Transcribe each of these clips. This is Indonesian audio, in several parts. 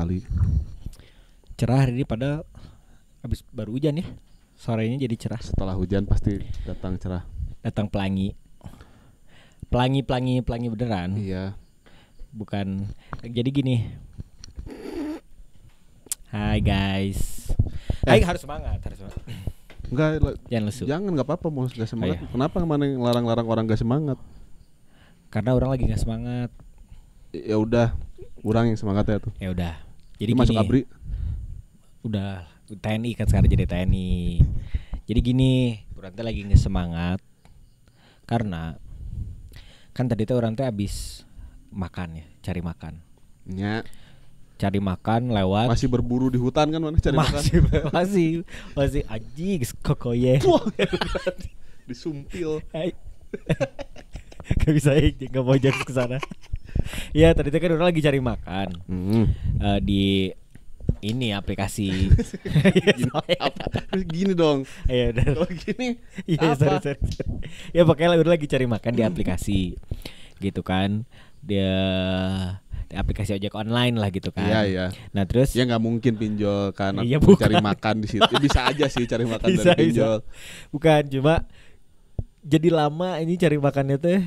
sekali. Cerah hari ini pada habis baru hujan ya. Sorenya jadi cerah. Setelah hujan pasti datang cerah. Datang pelangi. Pelangi beneran. Iya. Bukan. Jadi gini. Hai guys. Hai, harus semangat. Enggak, Jangan lesu. jangan, enggak apa-apa mau enggak semangat. Oh, iya. Kenapa mana yang larang-larang orang enggak semangat? Karena orang lagi nggak semangat. Ya udah, orang yang semangat ya tuh. Ya udah. Jadi Lu masuk gini. ABRI. Udah TNI kan sekarang jadi TNI. Jadi gini, orang teh lagi nggak semangat karena kan tadi teh orang teh habis makan ya, cari makan. Ya. Cari makan lewat Masih berburu di hutan kan mana cari makan. masih anjing kokoye. Disumpil. Gak bisa nggak mau jauh ke sana. Ya tadi teh kan orang lagi cari makan di ini aplikasi. Gini dong. Ya udah. Kalau gini Iya, apa? sorry. Ya pokoknya udah lagi cari makan di aplikasi gitu kan. Dia di aplikasi ojek online lah gitu kan. Iya, iya. Nah terus Ya nggak mungkin pinjol kan. Iya, Cari bukan. makan di situ. Ya, bisa aja sih cari makan Bisa, dari pinjol. bukan cuma jadi lama ini cari makannya teh.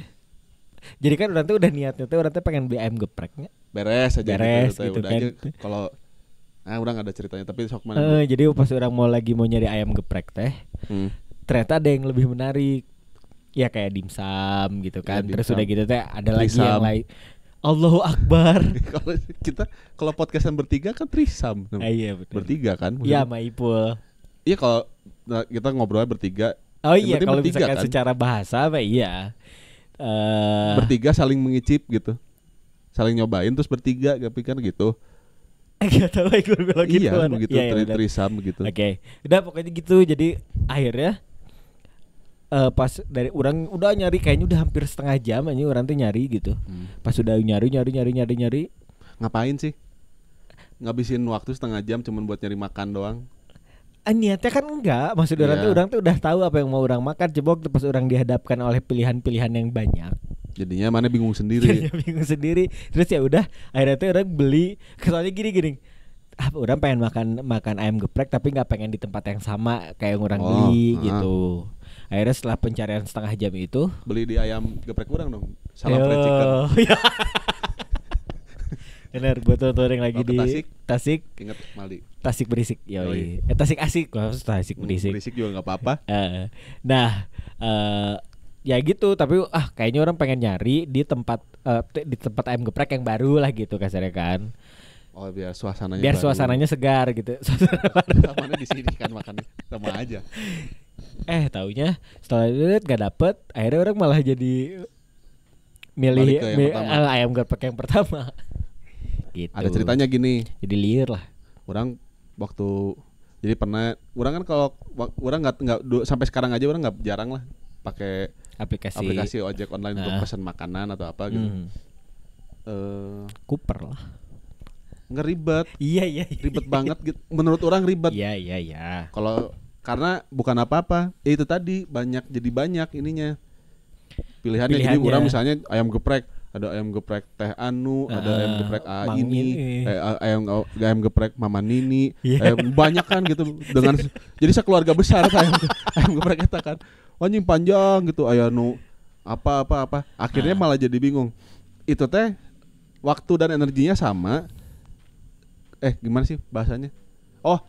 Jadi kan orang tuh udah niatnya tuh orang tuh pengen beli ayam gepreknya. Beres aja Beres gitu, gitu udah kan. aja. Kalau udah nggak ada ceritanya tapi sok mana. Jadi pas orang mau nyari ayam geprek teh, ternyata ada yang lebih menarik. Ya kayak dimsum gitu kan. Ya, Terus dimsum. udah gitu teh ada lagi Trisam. yang lain. Allahu Akbar. Kalau podcastan bertiga kan trisam. Iya betul. Bertiga kan? Iya sama Ipul. Iya kalau kita ngobrolnya bertiga. Oh yang iya penting kalau bertiga misalkan kan? secara bahasa apa iya. Bertiga saling mengicip gitu. Saling nyobain terus bertiga tapi kan gitu. Gak tahu gue bilang gitu. Iya begitu trisam begitu. Oke. Udah pokoknya gitu. Jadi akhirnya pas dari orang udah nyari kayaknya udah hampir setengah jam aja orang tuh nyari gitu. Pas udah nyari. Ngapain sih? Ngabisin waktu setengah jam cuman buat nyari makan doang. Niatnya kan enggak. Maksud orang tuh udah tahu apa yang mau orang makan. Coba waktu pas orang dihadapkan oleh pilihan-pilihan yang banyak. Jadinya mana bingung sendiri. Bingung sendiri. Terus ya udah akhirnya tuh orang beli. Soalnya gini. Orang pengen makan ayam geprek tapi nggak pengen di tempat yang sama kayak yang orang beli gitu. Akhirnya setelah pencarian setengah jam itu beli di ayam geprek kurang dong. Salam fried chicken. Bener buat teman-teman yang lagi di Tasik. Ingat Maldi. Tasik berisik. Yoi. Tasik asik. Tasik berisik. Berisik juga nggak apa-apa. Nah, ya gitu. Tapi kayaknya orang pengen nyari di tempat ayam geprek yang baru lah gitu kasarnya kan. Oh biar suasananya. Biar baru. Suasananya segar gitu. Mana di sini kan makannya sama aja. Taunya setelah itu nggak dapet. Akhirnya orang malah jadi milih ayam geprek yang pertama. Gitu. Ada ceritanya gini. Jadi liar lah. Orang waktu jadi pernah orang kan kalau orang nggak sampai sekarang aja orang nggak jarang lah pakai aplikasi ojek online untuk pesan makanan atau apa gitu. Cooper lah. Nggak ribet. Iya. Ribet banget gitu. Menurut orang ribet. Iya. Kalau karena bukan apa-apa. Itu tadi jadi banyak ininya. Pilihannya. Jadi orang misalnya ayam geprek. Ada ayam geprek Teh Anu, ada ayam geprek ayam geprek Mama Nini, banyak kan gitu dengan jadi sekeluarga besar ayam geprek kita kan, anjing panjang gitu, aya nu apa. Akhirnya malah jadi bingung. Itu teh waktu dan energinya sama. Gimana sih bahasanya? Oh,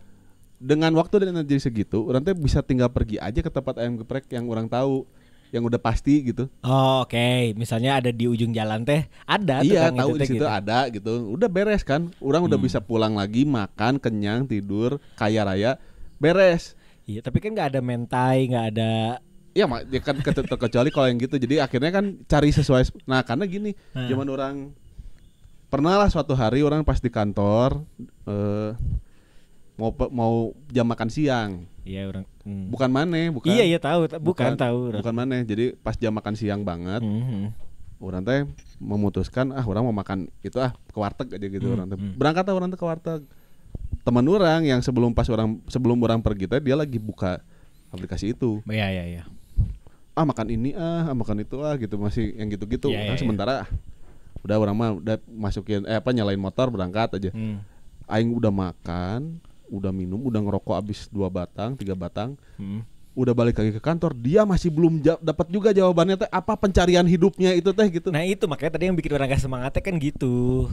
dengan waktu dan energi segitu, orang teh bisa tinggal pergi aja ke tempat ayam geprek yang orang tahu. Yang udah pasti gitu. Oh, oke. Misalnya ada di ujung jalan teh ada. Iya tahu di situ gitu. Ada gitu. Udah beres kan. Orang udah bisa pulang lagi, makan, kenyang, tidur, kaya raya, beres. Iya, tapi kan nggak ada mentai, nggak ada. Iya, kan terkecuali kalau yang gitu. Jadi akhirnya kan cari sesuai. Nah karena gini, zaman orang pernah lah suatu hari orang pas di kantor mau jam makan siang. Iya orang. Bukan maneh, bukan. Iya tahu, bukan tahu. Bukan maneh. Jadi pas jam makan siang banget, orang teh memutuskan orang mau makan itu ke warteg aja gitu. Orang teh berangkat orang teh ke warteg. Teman orang yang sebelum orang pergi teh dia lagi buka aplikasi itu. Iya. Makan ini makan itu gitu masih yang gitu-gitu. Ya, sementara udah orang mah udah masukin nyalain motor berangkat aja. aing udah makan, udah minum, udah ngerokok abis 2 batang, 3 batang. Udah balik lagi ke kantor, dia masih belum dapat juga jawabannya teh apa pencarian hidupnya itu teh gitu. Nah itu makanya tadi yang bikin orang gak semangatnya kan gitu.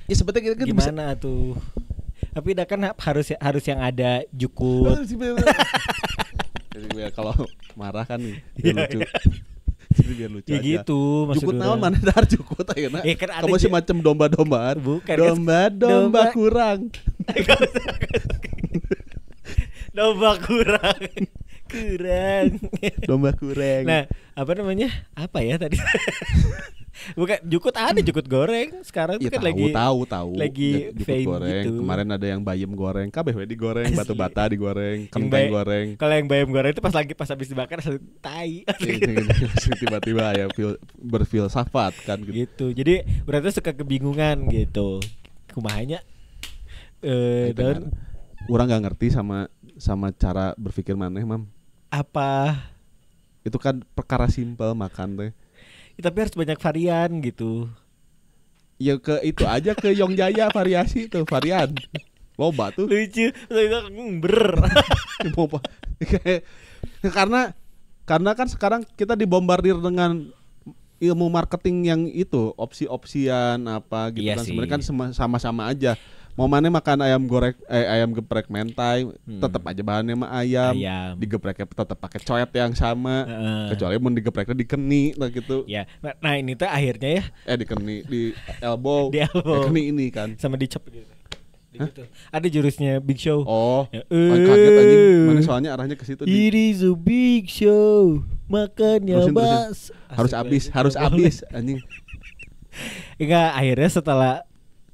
Ya sebetulnya kita gimana tuh? Tapi udah kan harus yang ada jukut. Jadi kalau marah kan nih biar lucu. Jadi biar lucu ya aja. Gitu Jukut naon mana dahar jukut ayeuna. Kan kamu sih macam domba-dombaan. Bukan, domba kurang. Domba kurang. Domba kurang. Nah, apa namanya? Apa ya tadi? Bukan jukut, ada jukut goreng. Sekarang ya, kan tahu. Lagi jukut goreng. gitu. Kemarin ada yang bayam goreng, kabeh we digoreng, batu bata digoreng, kentang goreng. Kalau yang bayam goreng itu pas habis dibakar langsung tai. Tiba-tiba ya berfilsafat kan gitu. Jadi berarti suka kebingungan gitu. Kumahanya dan orang nggak ngerti sama cara berpikir maneh, Mam. Apa? Itu kan perkara simpel makan teh. Ya, tapi harus banyak varian gitu. Ya ke itu aja ke Yong Jaya variasi tuh varian. Loba tuh. Lucu. Ber. karena kan sekarang kita dibombardir dengan ilmu marketing yang itu opsi-opsian apa gitu iya kan. Sih. Sebenarnya kan sama-sama aja. Mau mana makan ayam geprek mentai, tetap aja bahannya mah ayam. Digepreknya tetap pakai coet yang sama, kecuali mau digepreknya dikeni lah gitu. Ya, nah ini tuh akhirnya ya. Dikeni di elbow. Di elbow. Keni ini kan. Sama dicep gitu. Gitu. Ada jurusnya Big Show. Oh, kaget anjing. Mana soalnya arahnya ke situ. It is a big show. Makannya harus habis anjing. Enggak, akhirnya setelah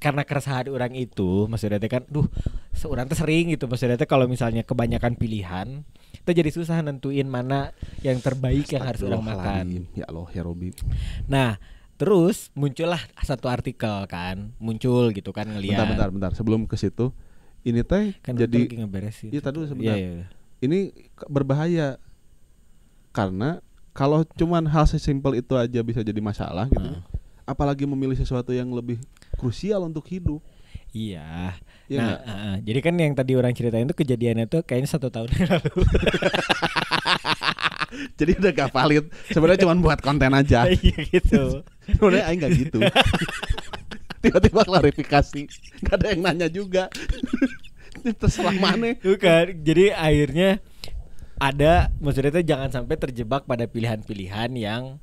karena keresahan orang itu, maksudnya kan, orang tuh sering gitu, maksudnya kalau misalnya kebanyakan pilihan, kita jadi susah nentuin mana yang terbaik yang harus orang makan. Ya Allah, ya Robi. Nah, terus muncullah satu artikel kan, gitu kan ngelihat. Bentar, sebelum ke situ, ini teh kan jadi. Iya tadi sebentar. Iya. Ini berbahaya karena kalau cuman hal sesimpel itu aja bisa jadi masalah gitu. Apalagi memilih sesuatu yang lebih krusial untuk hidup. Iya. Jadi kan yang tadi orang ceritain itu kejadiannya tuh kayaknya 1 tahun yang lalu. Jadi udah gak valid. Sebenarnya cuma buat konten aja. Iya gitu. Sebenarnya aing gak gitu. Tiba-tiba klarifikasi, gak ada yang nanya juga. Terserah mana. Bukan. Jadi akhirnya ada, maksudnya itu jangan sampai terjebak pada pilihan-pilihan yang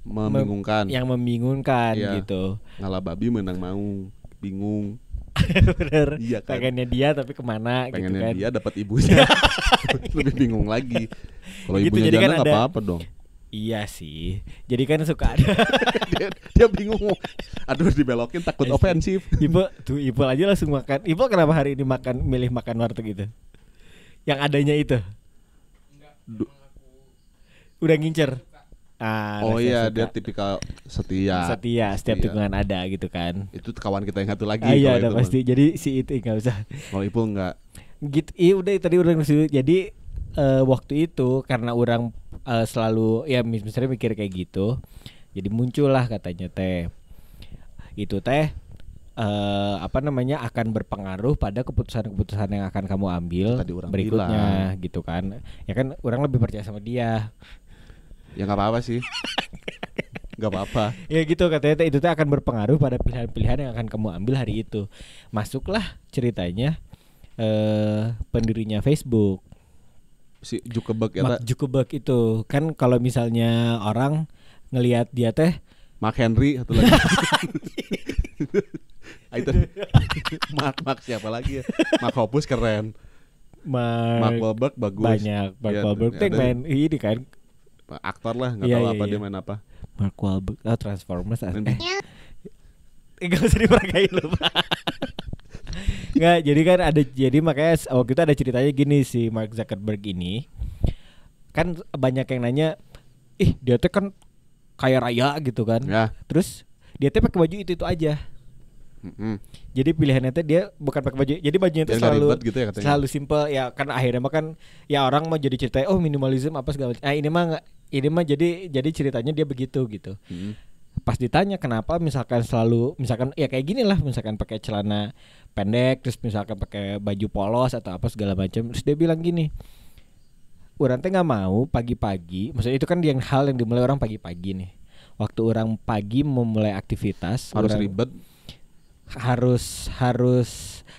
membingungkan. Iya. Gitu. Ngalah babi menang mau, bingung. Bener. Iya kan. Pengennya dia tapi kemana gitu kan. Pengennya dia dapat ibunya. Lebih bingung lagi. Kalau gitu, ibunya jadi janda kan gak apa-apa dong. Iya sih. Jadi kan suka ada dia bingung. Aduh dibelokin takut ofensif. Ibu aja langsung makan. Ibu kenapa hari ini milih makan warteg gitu? Yang adanya itu. Udah ngincer. Iya, dia tipikal setia. Setiap tikungan ada gitu kan. Itu kawan kita yang satu lagi. Iya, udah pasti. Jadi si itu nggak usah. Kalau Ipul nggak. Gitu. Iya udah tadi udah ngasih. Jadi waktu itu karena orang selalu ya misalnya mikir kayak gitu. Jadi muncullah katanya teh. Itu teh akan berpengaruh pada keputusan-keputusan yang akan kamu ambil berikutnya gitu kan. Ya kan orang lebih percaya sama dia. Ya nggak apa-apa sih. Nggak apa-apa. Ya gitu katanya itu akan berpengaruh pada pilihan-pilihan yang akan kamu ambil hari itu. Masuklah ceritanya pendirinya Facebook. Si Zuckerberg ya. Mark Zuckerberg itu kan kalau misalnya orang ngelihat dia teh Mark Henry satu lagi. Itu Mark siapa lagi ya? Mark Hoppus keren. Mark Wahlberg bagus. Banyak Mark Wahlberg tuh main ini kan. Aktor lah, nggak tahu apa dia main apa. Mark Wahlberg, Transformers. Gak usah diperagain lu Pak. Nggak, jadi makanya waktu itu ada ceritanya gini, si Mark Zuckerberg ini kan banyak yang nanya, dia tuh kan kaya raya gitu kan. Ya. Terus dia tuh pakai baju itu aja. Jadi pilihannya tuh dia bukan pakai baju. Jadi bajunya tuh gitu ya, selalu simple ya, kan akhirnya mah kan ya orang mau jadi cerita minimalism apa segala macam. Ini mah jadi ceritanya dia begitu gitu. Pas ditanya kenapa misalkan ya kayak gini lah, misalkan pakai celana pendek terus misalkan pakai baju polos atau apa segala macam. Terus dia bilang gini, orang teh nggak mau pagi-pagi, maksudnya itu kan yang hal yang dimulai orang pagi-pagi nih. Waktu orang pagi memulai aktivitas Harus orang ribet.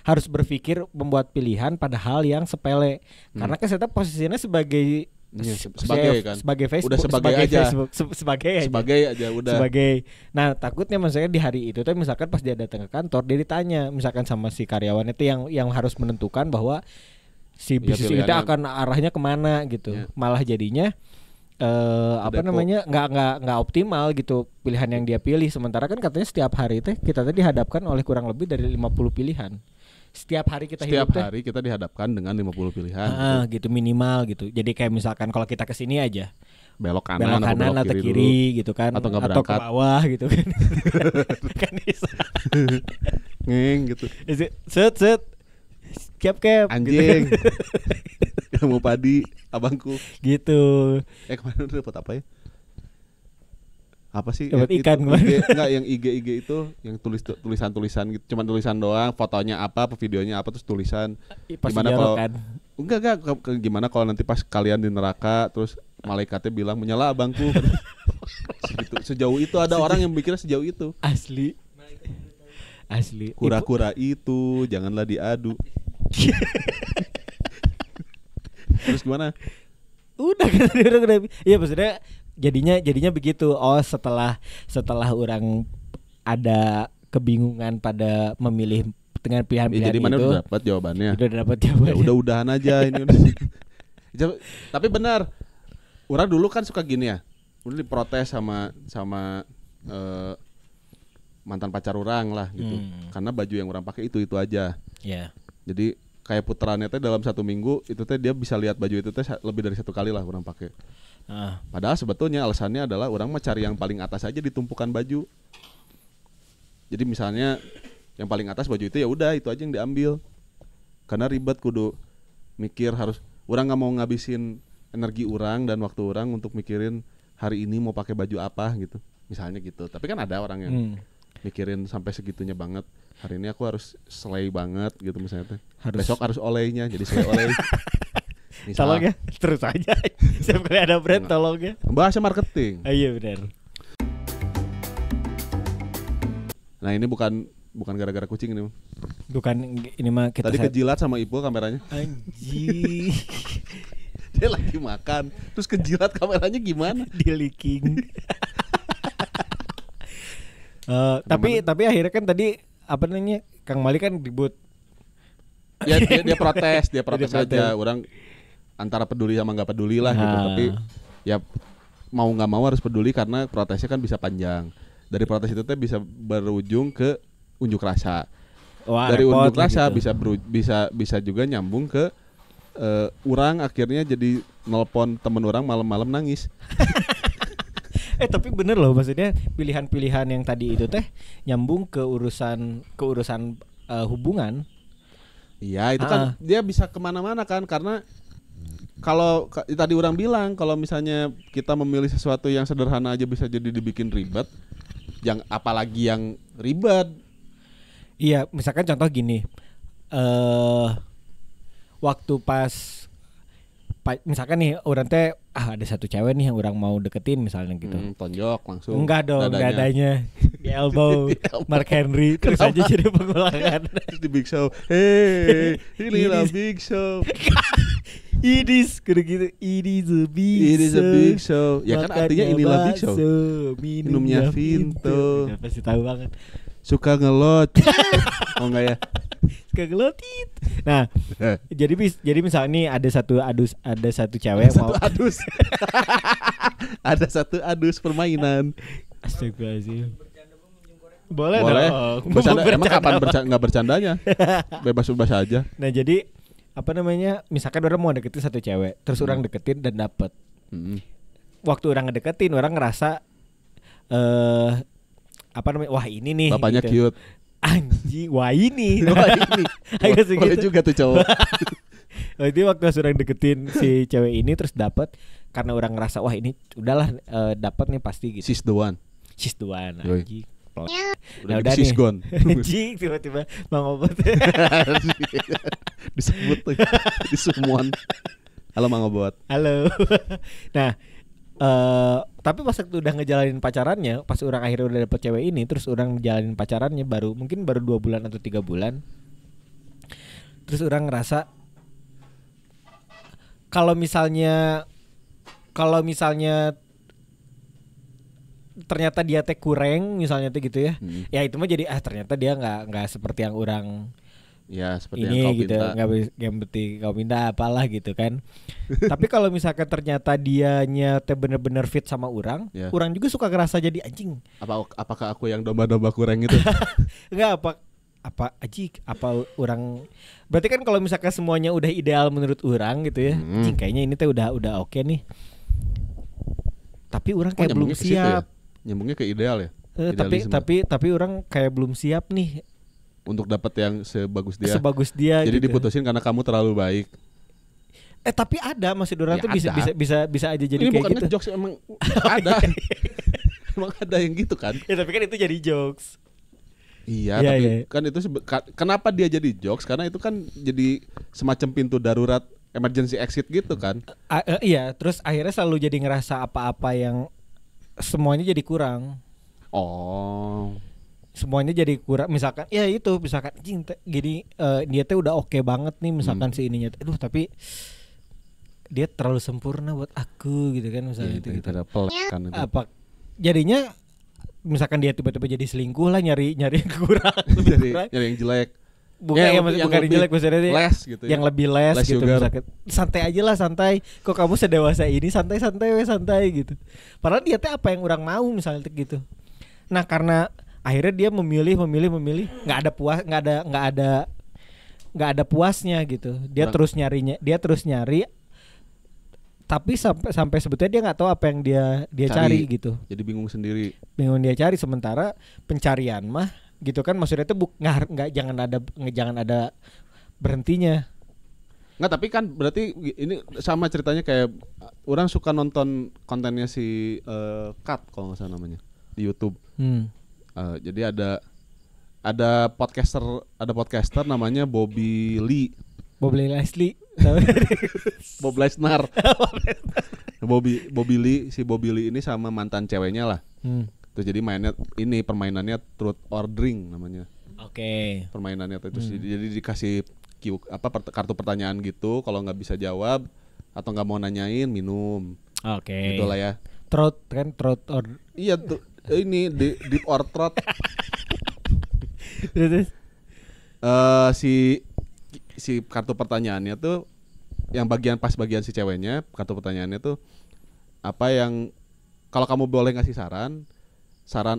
harus berpikir membuat pilihan pada hal yang sepele. Karena kan saya posisinya sebagai Iya, sebagai kan. sebagai Facebook, Udah sebagai aja. Facebook, sebagai aja. Sebagai aja udah. Sebagai. Nah, takutnya maksudnya di hari itu tuh misalkan pas dia datang ke kantor dia ditanya misalkan sama si karyawan itu yang harus menentukan bahwa si bisnis itu akan arahnya kemana gitu. Malah jadinya apa namanya nggak optimal gitu pilihan yang dia pilih. Sementara kan katanya setiap hari teh kita tadi dihadapkan oleh kurang lebih dari 50 pilihan. Setiap hari kita dihadapkan dengan 50 pilihan gitu minimal gitu. Jadi kayak misalkan kalau kita kesini aja belok kanan atau kiri gitu kan, atau ke bawah gitu kan. Kan bisa ngeng gitu set cap anjing gitu. Mau padi abangku gitu. Kemarin udah dapat apa ya? Apa sih? Dapat ikan IG, enggak yang IG itu yang tulisan gitu, cuman tulisan doang, fotonya apa videonya apa terus tulisan. Gimana kalau kan? Enggak gimana kalau nanti pas kalian di neraka terus malaikatnya bilang menyala abangku. Segitu, sejauh itu ada orang yang mikirnya sejauh itu. Asli. Kura-kura itu janganlah diadu. Terus gimana? Udah kan iya maksudnya jadinya begitu. Oh setelah orang ada kebingungan pada memilih dengan pilihan-pilihan jadi mana itu. udah dapat jawabannya. Udah dapat jawabannya. Ya udahan aja ini udah. Tapi benar. Orang dulu kan suka gini ya. Udah diprotes sama mantan pacar orang lah gitu. Karena baju yang orang pakai itu aja. Iya. Jadi kayak putarannya teh dalam 1 minggu itu teh dia bisa lihat baju itu teh lebih dari 1 kali lah orang pakai. Padahal sebetulnya alasannya adalah orang mencari yang paling atas aja di tumpukan baju. Jadi misalnya yang paling atas baju itu ya udah itu aja yang diambil. Karena ribet kudu mikir harus orang nggak mau ngabisin energi orang dan waktu orang untuk mikirin hari ini mau pakai baju apa gitu. Misalnya gitu. Tapi kan ada orang yang mikirin sampai segitunya banget. Hari ini aku harus slay banget gitu misalnya. Besok harus olehnya jadi slay oleh. Tolong ya terus aja. Setiap kali ada brand tolong ya. Bahasa marketing. Iya benar. Nah ini bukan gara-gara kucing ini. Bukan ini mah kita tadi kejilat sama Ipo kameranya. Anjing. Dia lagi makan terus kejilat kameranya gimana? Di leaking. Tapi akhirnya kan tadi apa namanya Kang Mali kan ribut. Ya dia protes aja. Orang antara peduli sama nggak peduli lah gitu. Tapi ya mau nggak mau harus peduli karena protesnya kan bisa panjang. Dari protes itu teh bisa berujung ke unjuk rasa. Wah, dari unjuk rasa gitu. bisa juga nyambung ke orang akhirnya jadi nelpon temen orang malam-malam nangis. Tapi bener loh maksudnya pilihan-pilihan yang tadi itu teh nyambung ke urusan hubungan. Iya itu kan dia bisa kemana-mana kan karena kalau tadi orang bilang kalau misalnya kita memilih sesuatu yang sederhana aja bisa jadi dibikin ribet, yang apalagi yang ribet. Iya misalkan contoh gini, waktu pas misalkan nih orang teh ada satu cewek nih yang orang mau deketin misalnya gitu. Tonjok langsung. Enggak dong, dadanya di elbow, Mark Henry terus aja jadi pengulangan. Di Big Show. Hey, inilah Big Show. It is gitu. It is a big show. Ya kan artinya inilah Big Show. Minumnya Vinto. Ya, pasti tahu banget. Suka ngelot. Oh enggak ya? Suka ngelotit. Nah, jadi misalnya nih ada satu cewek mau adus. Ada satu adus permainan. Astagfirullahaladzim. Boleh dong. Bercanda, emang kapan nggak bercandanya? Bebas aja. Nah jadi apa namanya? Misalkan orang mau deketin satu cewek, terus orang deketin dan dapet. Waktu orang ngedeketin, orang ngerasa apa namanya? Wah ini nih. Bapaknya gitu. Cute. Anjing, wah ini. Boleh juga tuh cowok. Jadi waktu orang deketin si cewek ini terus dapet, karena orang ngerasa wah ini udahlah dapet nih pasti gitu. She's the one. Anjing. Udah udah sis nih. gone. Anjing tiba-tiba Mang Obot. Disebut tuh. Disumuan. Halo Mang Obot. Halo. Nah, tapi pas waktu udah ngejalanin pacarannya, pas orang akhirnya udah dapet cewek ini, terus orang ngejalanin pacarannya mungkin baru 2 bulan atau 3 bulan. Terus orang ngerasa kalau misalnya ternyata dia teh kurang misalnya tuh gitu ya. Ya itu mah jadi ternyata dia nggak seperti yang orang Ya seperti ini yang kau gitu, pinta. nggak yang penting kau minta apalah gitu kan. Tapi kalau misalkan ternyata dianya teh bener-bener fit sama orang, Ya. orang juga suka ngerasa jadi anjing. Apakah aku yang domba-domba kurang itu? Enggak apa anjing apa orang berarti kan kalau misalkan semuanya udah ideal menurut orang gitu ya. Anjing kayaknya ini teh udah oke nih. Tapi orang kayak belum nyambungnya ke situ ya? siap. Nyambungnya ke ideal ya? Idealisme. Tapi orang kayak belum siap nih Untuk dapat yang sebagus dia. sebagus dia Jadi gitu. diputusin karena kamu terlalu baik. Tapi ada maksud orang Ya tuh bisa aja jadi Ini kayak bukan gitu. ngejokes, emang ada. Emang ada yang gitu kan? Ya tapi kan itu jadi jokes. Iya, Iya, tapi iya. kan itu kenapa dia jadi jokes? Karena itu kan jadi semacam pintu darurat emergency exit gitu kan? Iya, terus akhirnya selalu jadi ngerasa apa-apa yang semuanya jadi kurang. Oh. Semuanya jadi kurang. Misalkan anjing gini dia tuh udah oke banget nih misalkan si ininya. Aduh, tapi dia terlalu sempurna buat aku gitu kan misalnya Itu gitu. ada pelek kan itu. Apa jadinya misalkan dia tiba-tiba jadi selingkuh lah nyari yang kurang, lebih kurang. Jadi yang jelek. Bukan Ya, yang yang bukan lebih jelek maksudnya dia less gitu ya. yang lebih less Less gitu sugar. misalkan. Santai aja lah, santai. Kok kamu sedewasa ini santai gitu. Padahal dia teh apa yang orang mau misalnya gitu. Nah, karena akhirnya dia memilih nggak ada puasnya gitu. Dia terus nyari tapi sampai sebetulnya dia nggak tahu apa yang dia cari gitu. Jadi bingung sendiri. Bingung dia cari, sementara pencarian mah gitu kan maksudnya itu jangan ada berhentinya. Nggak, tapi kan berarti ini sama ceritanya kayak orang suka nonton kontennya si Kat kalau nggak salah namanya di YouTube. Jadi ada podcaster namanya Bobby Lee. Bobby Leslie. Bob Lesnar. Bobby Lee ini sama mantan ceweknya lah. Terus jadi permainannya truth or drink namanya. Oke. Permainannya itu jadi dikasih kartu pertanyaan gitu, kalau nggak bisa jawab atau nggak mau nanyain minum. Oke. Gitulah ya. Truth or Iya tuh ini deep or throat. terus si kartu pertanyaannya tuh yang bagian si ceweknya, kartu pertanyaannya tuh apa yang kalau kamu boleh ngasih saran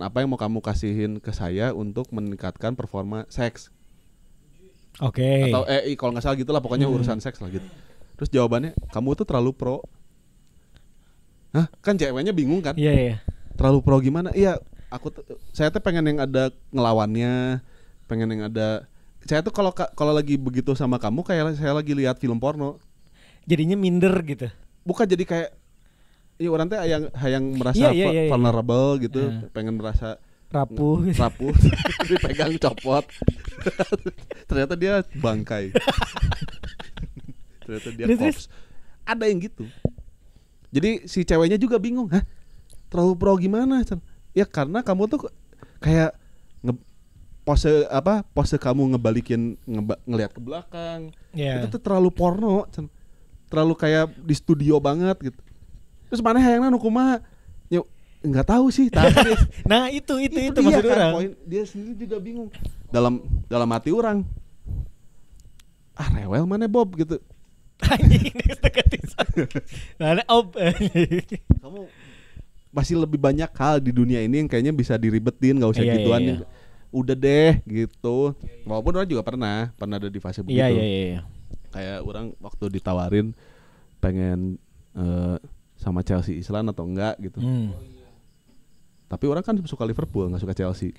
apa yang mau kamu kasihin ke saya untuk meningkatkan performa seks. Oke. Atau kalau nggak salah gitulah pokoknya urusan seks lah gitu. Terus jawabannya kamu tuh terlalu pro. Hah? Kan ceweknya bingung kan? Iya. Terlalu pro gimana? Iya, saya tuh pengen yang ada ngelawannya, pengen yang ada. Saya tuh kalau lagi begitu sama kamu kayak saya lagi lihat film porno. Jadinya minder gitu. Bukan jadi kayak orang teh hayang merasa Iya. vulnerable gitu, pengen merasa Rapuh. dipegang copot. Ternyata dia bangkai. Ternyata dia corpse. Ada yang gitu. Jadi si ceweknya juga bingung, hah? Terlalu pro gimana? Ya karena kamu tuh kayak pose kamu ngelihat ke belakang. Yeah. Itu tuh terlalu porno, terlalu kayak di studio banget gitu. Terus mana hayangna nu kumaha? Ya enggak tahu sih, tapi nah itu dia maksud kan, orang. poin dia sendiri juga bingung. Dalam hati orang. Rewel mana Bob gitu. Anjing ketisan. Mana Ob. Kamu masih lebih banyak hal di dunia ini yang kayaknya bisa diribetin, enggak usah gituan. Iya. Udah deh gitu. Walaupun orang juga pernah ada di fase begitu. Iya. Kayak orang waktu ditawarin pengen sama Chelsea Islan atau enggak gitu. Tapi orang kan suka Liverpool, enggak suka Chelsea.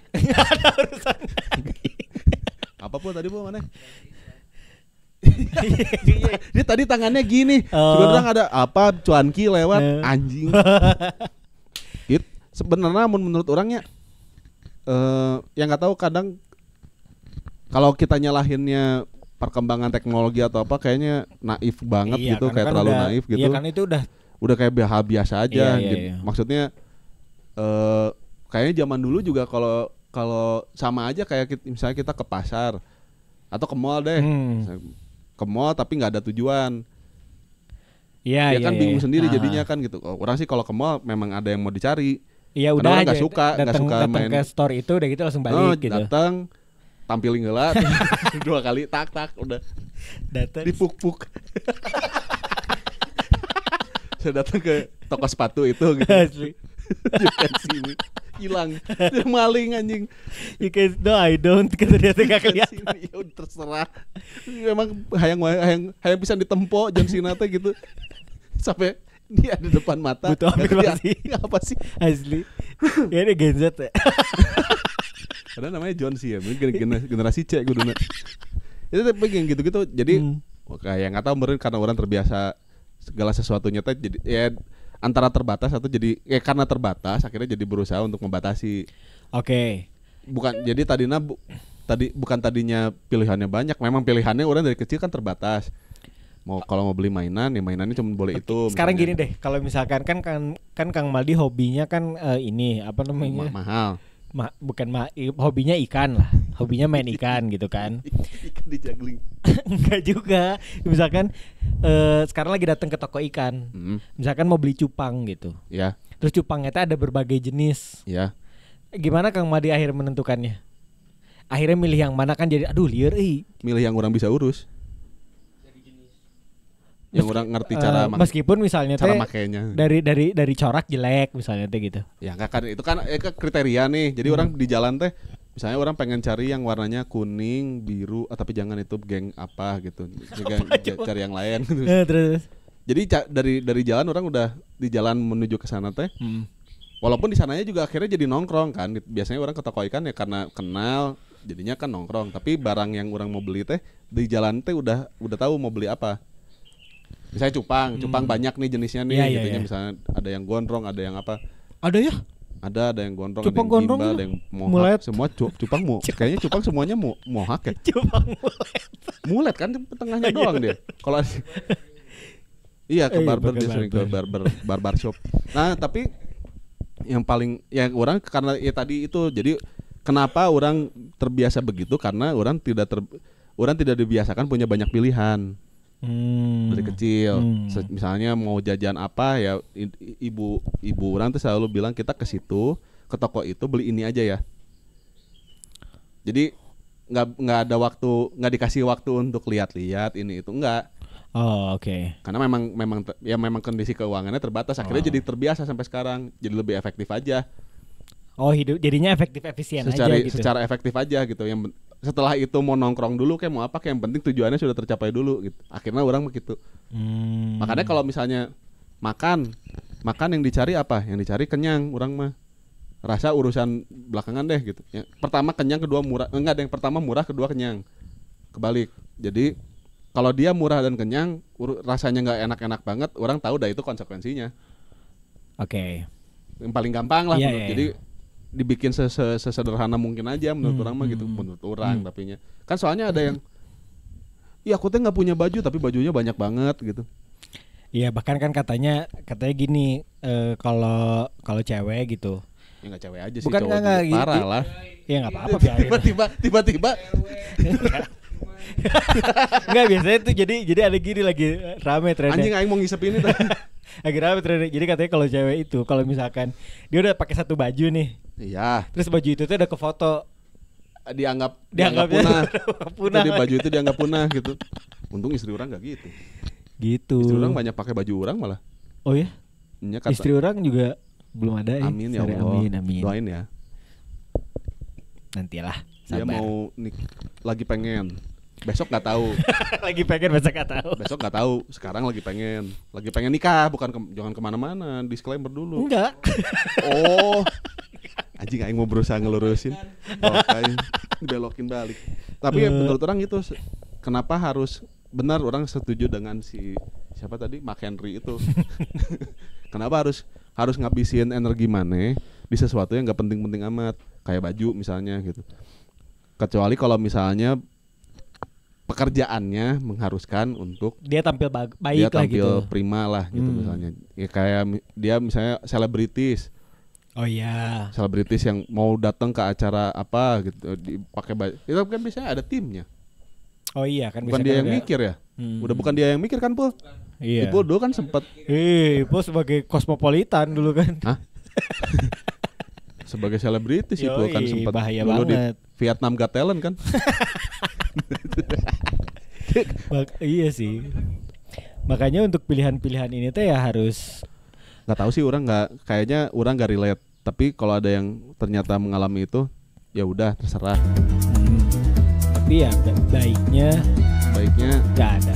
Apa pun tadi mana? Dia tadi tangannya gini. Sebenarnya ada apa cuanki lewat anjing. Sebenarnya menurut orangnya yang nggak tahu kadang kalau kita nyalahinnya perkembangan teknologi atau apa kayaknya naif banget Iya, gitu, karena kayak kan terlalu udah, naif gitu. Iya kan itu Udah kayak hal biasa aja. Iya, Gitu. iya. Maksudnya kayaknya zaman dulu juga kalau sama aja kayak misalnya kita ke pasar atau ke mall deh. Ke mall tapi nggak ada tujuan. Iya, Ya kan bingung sendiri Ah. jadinya kan gitu. Orang sih kalau ke mall memang ada yang mau dicari. Iya Karena udah orang aja nggak suka datang main ke store itu udah gitu langsung balik gitu. Datang tampilin gelat 2 kali tak udah Datang dipuk-puk. Saya datang ke toko sepatu itu gitu. asli. You can see me. Hilang. Dia maling anjing. You can no I don't ternyata gak kelihatan. Ya udah terserah. Memang hayang bisa ditempo John Cena teh gitu. Sampai dia di depan mata. Butuh afirmasi. Apa sih? Asli. Ya ini Gen Z ya. Karena namanya John sih ya, generasi C gue dulu. Itu tapi yang gitu-gitu jadi kayak nggak tahu meren karena orang terbiasa segala sesuatunya teh jadi ya antara terbatas atau jadi karena terbatas akhirnya jadi berusaha untuk membatasi. Oke. Bukan jadi bukan tadinya pilihannya banyak, memang pilihannya orang dari kecil kan terbatas. Kalau mau beli mainan ya mainannya cuma boleh itu. Sekarang misalnya. gini deh, kalau misalkan kan Kang Maldi hobinya kan ini apa namanya? Mahal. Hobinya ikan lah. Hobinya main ikan gitu kan. Ikan di juggling. Enggak juga. Misalkan sekarang lagi datang ke toko ikan. Misalkan mau beli cupang gitu. Ya. Terus cupangnya itu ada berbagai jenis. Ya. Gimana Kang Maldi akhirnya menentukannya? Akhirnya milih yang mana kan jadi aduh liar Milih yang orang bisa urus. Yang orang ngerti cara meskipun misalnya cara teh makainya. dari corak jelek misalnya teh gitu. Ya enggak kan itu kan kriteria nih. Jadi orang di jalan teh misalnya orang pengen cari yang warnanya kuning, biru, tapi jangan itu geng apa gitu. Cari yang lain gitu. Terus. Jadi dari jalan orang udah di jalan menuju ke sana teh. Walaupun di sananya juga akhirnya jadi nongkrong kan. Biasanya orang ke toko ikan ya karena kenal jadinya kan nongkrong. Tapi barang yang orang mau beli teh di jalan teh udah tahu mau beli apa. Misalnya cupang banyak nih jenisnya nih, gitunya misalnya ada yang gondrong, ada yang apa? Ada ya? Ada yang gondrong, cupang ada yang gondrong gimbal, ya? ada yang mohak, semua cupang kayaknya cupang semuanya mohak ya. Cupang Mulet kan tengahnya doang dia. Kalau iya ke barber dia sering ke barber shop. Nah, tapi yang paling yang orang karena ya tadi itu jadi kenapa orang terbiasa begitu karena orang tidak dibiasakan punya banyak pilihan. Dari kecil misalnya mau jajan apa ya ibu orang tuh selalu bilang kita ke situ ke toko itu beli ini aja ya, jadi nggak ada waktu, nggak dikasih waktu untuk lihat-lihat ini itu enggak. Oke. Karena memang kondisi keuangannya terbatas akhirnya jadi terbiasa sampai sekarang jadi lebih efektif aja. Hidup jadinya efisien aja gitu. Secara efektif aja gitu. Yang setelah itu mau nongkrong dulu kayak mau apa kayak yang penting tujuannya sudah tercapai dulu gitu. Akhirnya orang begitu. Makanya kalau misalnya makan yang dicari apa? Yang dicari kenyang, orang mah. Rasa urusan belakangan deh gitu. Ya, pertama kenyang, kedua murah. Enggak, ada yang pertama murah, kedua kenyang. Kebalik. Jadi kalau dia murah dan kenyang, rasanya nggak enak-enak banget, orang tahu dah itu konsekuensinya. Oke. Yang paling gampang lah Iya. Jadi dibikin sesederhana mungkin aja menurut orang mah gitu, menurut orang tapinya. Kan soalnya ada yang aku tuh nggak punya baju tapi bajunya banyak banget gitu. Iya, bahkan kan katanya gini, kalau cewek gitu. Ya nggak cewek aja sih, bukan cowok juga parah lah. Ya nggak apa-apa biarin. Tiba-tiba Enggak, biasanya tuh jadi ada gini lagi rame trennya. anjing aing mau ngisep ini tadi. Lagi rame trennya. Jadi katanya kalau cewek itu kalau misalkan dia udah pakai satu baju nih. Iya. Terus baju itu tuh udah ke foto. Dianggap punah. Jadi baju itu dianggap punah gitu. Untung istri orang nggak gitu. Gitu. Istri orang banyak pakai baju orang malah. Oh ya? Istri orang juga belum ada ya. Amin ya Allah. Amin. Doain ya. Nantilah. Dia mau lagi pengen. Besok nggak tahu. Lagi pengen besok nggak tahu. Besok nggak tahu. Sekarang lagi pengen nikah, jangan kemana-mana. Disclaimer dulu. Enggak. Oh, anjing aing mau berusaha ngelurusin. Oke, belokin balik. Tapi menurut orang itu kenapa harus benar orang setuju dengan siapa tadi Mark Henry itu. Kenapa harus ngabisin energi maneh di sesuatu yang nggak penting-penting amat, kayak baju misalnya gitu. Kecuali kalau misalnya pekerjaannya mengharuskan untuk dia tampil baik dia lah tampil gitu. prima lah gitu misalnya. Ya kayak dia misalnya selebritis. Oh iya. Selebritis yang mau datang ke acara apa gitu dipakai baju. Itu kan biasanya ada timnya. Oh iya kan. Bukan dia yang mikir ya. Udah bukan dia yang mikir kan, Pul. Iya. Ipul dulu kan sempat. Ipul sebagai kosmopolitan dulu kan. Hah? Sebagai selebritis Ipul kan sempat bahaya dulu banget. di Vietnam Got Talent kan. Iya sih. Makanya untuk pilihan-pilihan ini tuh ya harus. Nggak tahu sih orang kayaknya orang nggak relate. Tapi kalau ada yang ternyata mengalami itu, ya udah terserah. Tapi ya baiknya Baiknya nggak ada.